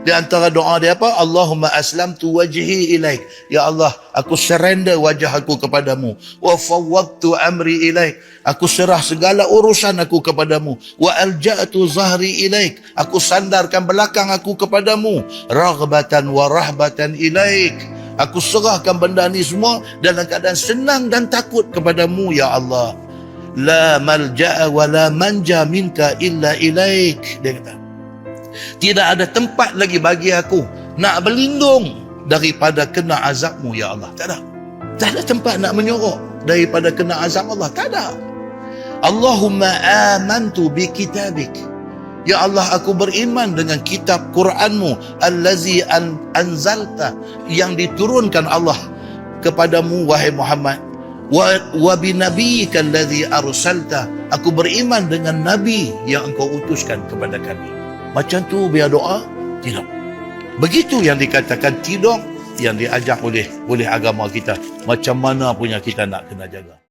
Di antara doa dia apa? Allahumma aslamtu wajhi ilaik. Ya Allah, aku surrender wajah aku kepadamu. Wa fawwadtu amri ilaik. Aku serah segala urusan aku kepadamu. Wa alja'tu zahri ilaik. Aku sandarkan belakang aku kepadamu. Raghbatan wa rahbatan ilaik. Aku serahkan benda ni semua dalam keadaan senang dan takut kepadamu, ya Allah. La malja'a wa la manja minka illa ilaik. Dia kata, tidak ada tempat lagi bagi aku nak berlindung daripada kena azabmu, ya Allah. Tak ada. Tak ada tempat nak menyorok daripada kena azab Allah. Tak ada. Allahumma amantu bi kitabik. Ya Allah, aku beriman dengan kitab Quranmu. Allazi anzalta. Yang diturunkan Allah kepadamu, wahai Muhammad. Wa binabiyyika allazi arsalta. Aku beriman dengan Nabi yang engkau utuskan kepada kami. Macam tu biar doa? Tidak. Begitu yang dikatakan tidak, yang diajar oleh agama kita. Macam mana punya kita nak kena jaga.